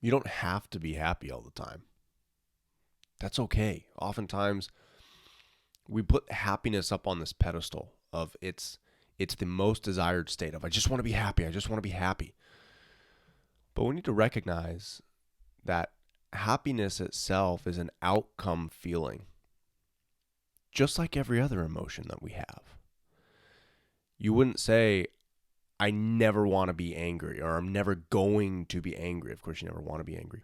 You don't have to be happy all the time. That's okay. Oftentimes, we put happiness up on this pedestal of it's the most desired state of I just want to be happy. I just want to be happy. But we need to recognize that happiness itself is an outcome feeling, just like every other emotion that we have. You wouldn't say, I never want to be angry or I'm never going to be angry. Of course, you never want to be angry.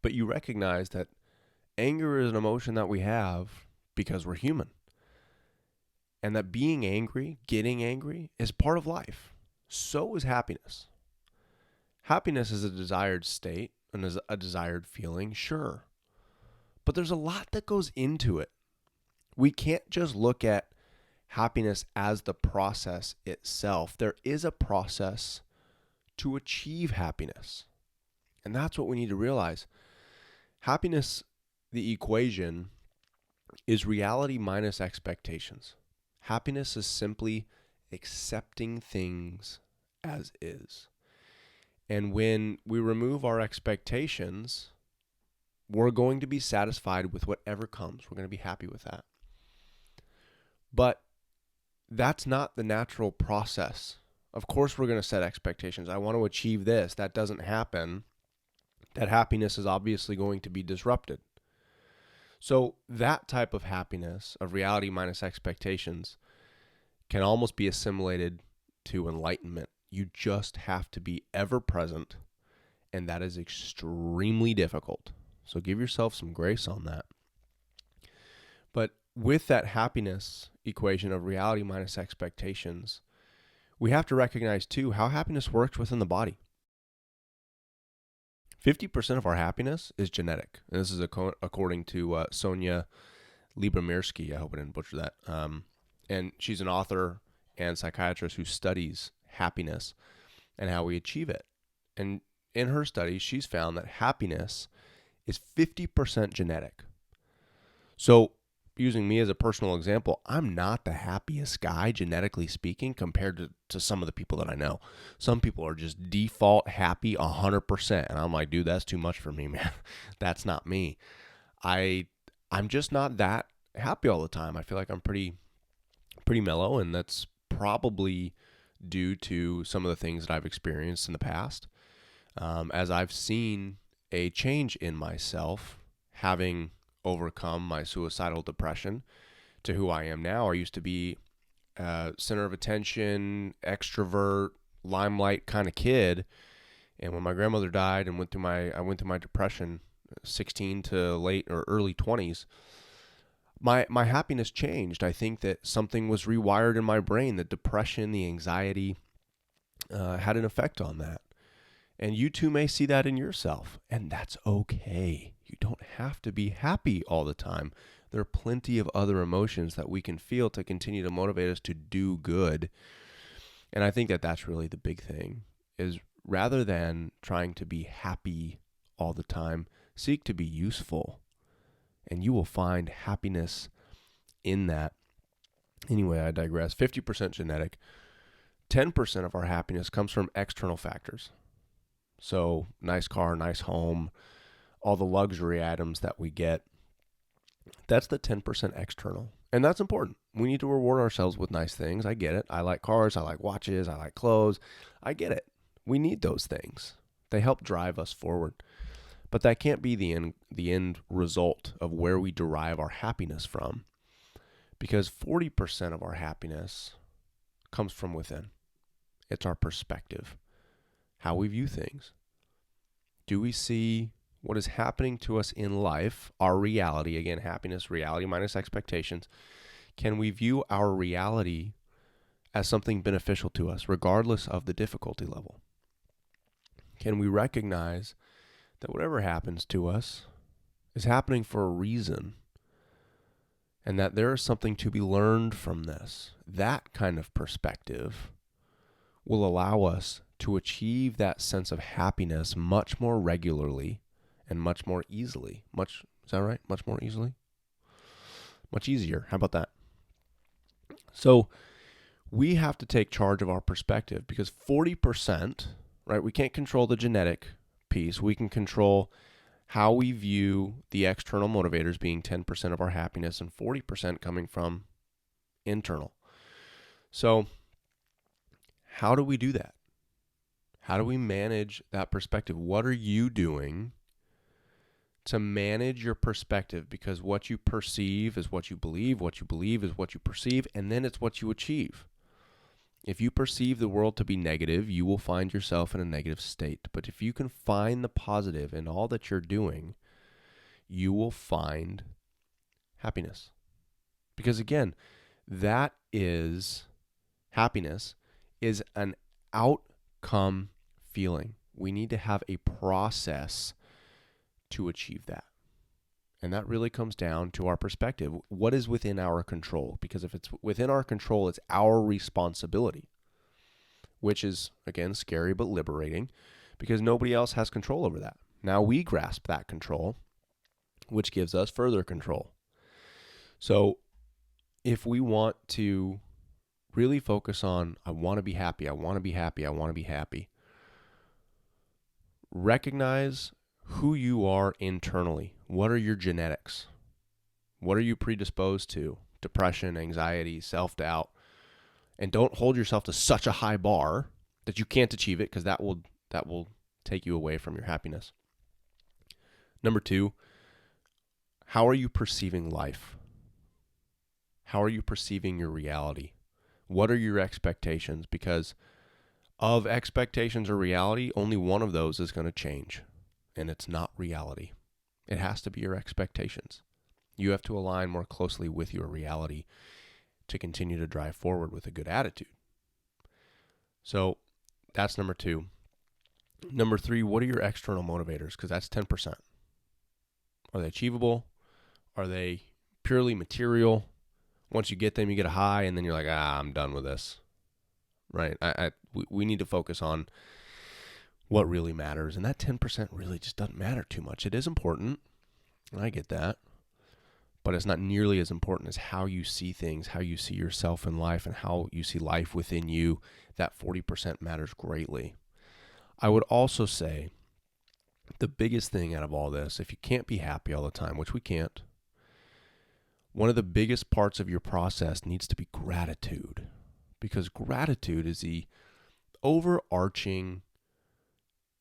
But you recognize that anger is an emotion that we have because we're human. And that being angry, getting angry, is part of life. So is happiness. Happiness is a desired state and is a desired feeling, sure. But there's a lot that goes into it. We can't just look at happiness as the process itself. There is a process to achieve happiness. And that's what we need to realize. Happiness, the equation, is reality minus expectations. Happiness is simply accepting things as is. And when we remove our expectations, we're going to be satisfied with whatever comes. We're going to be happy with that. But that's not the natural process. Of course, we're going to set expectations. I want to achieve this. That doesn't happen. That happiness is obviously going to be disrupted. So that type of happiness, of reality minus expectations, can almost be assimilated to enlightenment. You just have to be ever present, and that is extremely difficult. So give yourself some grace on that. But with that happiness equation of reality minus expectations, we have to recognize too how happiness works within the body. 50% of our happiness is genetic. And this is according to Sonia Libramirsky. I hope I didn't butcher that. And she's an author and psychiatrist who studies happiness and how we achieve it. And in her studies, she's found that happiness is 50% genetic. So using me as a personal example, I'm not the happiest guy, genetically speaking, compared to some of the people that I know. Some people are just default happy 100%. And I'm like, dude, that's too much for me, man. That's not me. I'm just not that happy all the time. I feel like I'm pretty mellow, and that's probably due to some of the things that I've experienced in the past. As I've seen a change in myself, having overcome my suicidal depression to who I am now. I used to be a center of attention, extrovert, limelight kind of kid. And when my grandmother died and I went through my depression, 16 to late or early 20s, my happiness changed. I think that something was rewired in my brain. The depression, the anxiety had an effect on that. And you too may see that in yourself, and that's okay. You don't have to be happy all the time. There are plenty of other emotions that we can feel to continue to motivate us to do good. And I think that that's really the big thing, is rather than trying to be happy all the time, seek to be useful, and you will find happiness in that. Anyway, I digress. 50% genetic. 10% of our happiness comes from external factors. So nice car, nice home, all the luxury items that we get. That's the 10% external. And that's important. We need to reward ourselves with nice things. I get it. I like cars. I like watches. I like clothes. I get it. We need those things. They help drive us forward. But that can't be the end result of where we derive our happiness from. Because 40% of our happiness comes from within. It's our perspective, how we view things. Do we see what is happening to us in life, our reality, again, happiness, reality minus expectations? Can we view our reality as something beneficial to us, regardless of the difficulty level? Can we recognize that whatever happens to us is happening for a reason, and that there is something to be learned from this? That kind of perspective will allow us to achieve that sense of happiness much more regularly and much more easily. Is that right? Much more easily? Much easier. How about that? So we have to take charge of our perspective, because 40%, right? We can't control the genetic piece, we can control how we view the external motivators being 10% of our happiness and 40% coming from internal. So how do we do that? How do we manage that perspective? What are you doing to manage your perspective? Because what you perceive is what you believe is what you perceive, and then it's what you achieve. If you perceive the world to be negative, you will find yourself in a negative state. But if you can find the positive in all that you're doing, you will find happiness. Because again, happiness is an outcome feeling. We need to have a process to achieve that. And that really comes down to our perspective. What is within our control? Because if it's within our control, it's our responsibility, which is, again, scary but liberating because nobody else has control over that. Now we grasp that control, which gives us further control. So if we want to really focus on, I want to be happy, I want to be happy, I want to be happy, recognize who you are internally. What are your genetics? What are you predisposed to? Depression, anxiety, self-doubt. And don't hold yourself to such a high bar that you can't achieve it, because that will take you away from your happiness. Number 2, how are you perceiving life? How are you perceiving your reality? What are your expectations? Because of expectations or reality, only one of those is going to change. And it's not reality. It has to be your expectations. You have to align more closely with your reality to continue to drive forward with a good attitude. So that's number 2. Number 3, what are your external motivators? Because that's 10%. Are they achievable? Are they purely material? Once you get them, you get a high, and then you're like, I'm done with this. Right? We need to focus on what really matters. And that 10% really just doesn't matter too much. It is important, and I get that, but it's not nearly as important as how you see things, how you see yourself in life, and how you see life within you. That 40% matters greatly. I would also say the biggest thing out of all this, if you can't be happy all the time, which we can't, one of the biggest parts of your process needs to be gratitude, because gratitude is the overarching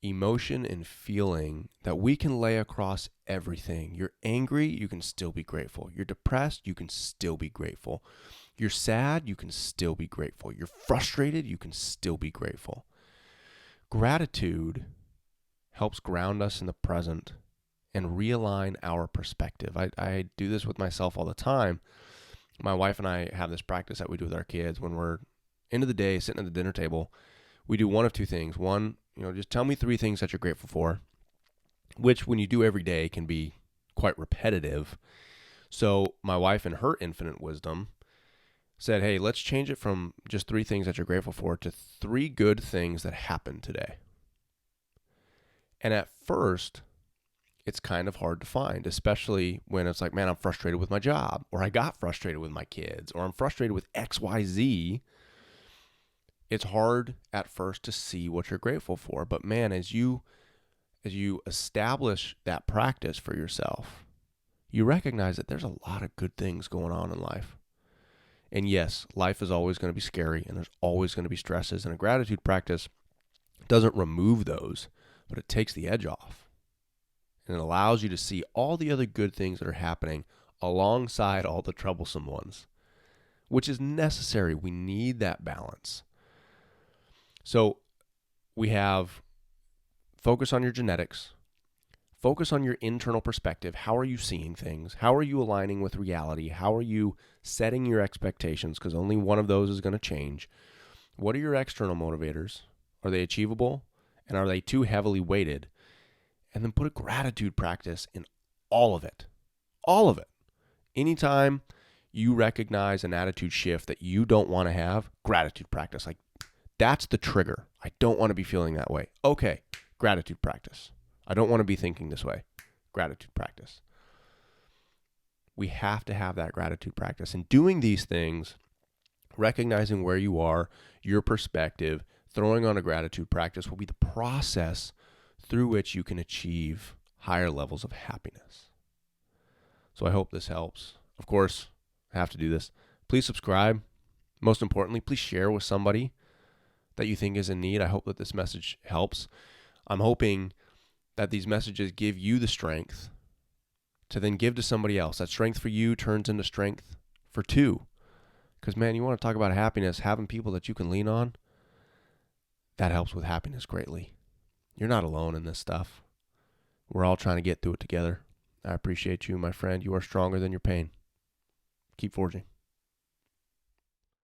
emotion and feeling that we can lay across everything. You're angry, you can still be grateful. You're depressed, you can still be grateful. You're sad, you can still be grateful. You're frustrated, you can still be grateful. Gratitude helps ground us in the present and realign our perspective. I do this with myself all the time. My wife and I have this practice that we do with our kids when we're end of the day sitting at the dinner table. We do one of two things. One, just tell me 3 things that you're grateful for, which when you do every day can be quite repetitive. So my wife, in her infinite wisdom, said, hey, let's change it from just 3 things that you're grateful for to 3 good things that happened today. And at first, it's kind of hard to find, especially when it's like, man, I'm frustrated with my job, or I got frustrated with my kids, or I'm frustrated with XYZ. It's hard at first to see what you're grateful for. But man, as you establish that practice for yourself, you recognize that there's a lot of good things going on in life. And yes, life is always going to be scary, and there's always going to be stresses, and a gratitude practice doesn't remove those, but it takes the edge off. And it allows you to see all the other good things that are happening alongside all the troublesome ones, which is necessary. We need that balance. So we have focus on your genetics, focus on your internal perspective. How are you seeing things? How are you aligning with reality? How are you setting your expectations? Because only one of those is going to change. What are your external motivators? Are they achievable? And are they too heavily weighted? And then put a gratitude practice in all of it. All of it. Anytime you recognize an attitude shift that you don't want to have, gratitude practice. Like, that's the trigger. I don't want to be feeling that way. Okay, gratitude practice. I don't want to be thinking this way. Gratitude practice. We have to have that gratitude practice. And doing these things, recognizing where you are, your perspective, throwing on a gratitude practice will be the process through which you can achieve higher levels of happiness. So I hope this helps. Of course, I have to do this. Please subscribe. Most importantly, please share with somebody that you think is in need. I hope that this message helps. I'm hoping that these messages give you the strength to then give to somebody else. That strength for you turns into strength for two. Because, man, you want to talk about happiness, having people that you can lean on, that helps with happiness greatly. You're not alone in this stuff. We're all trying to get through it together. I appreciate you, my friend. You are stronger than your pain. Keep forging.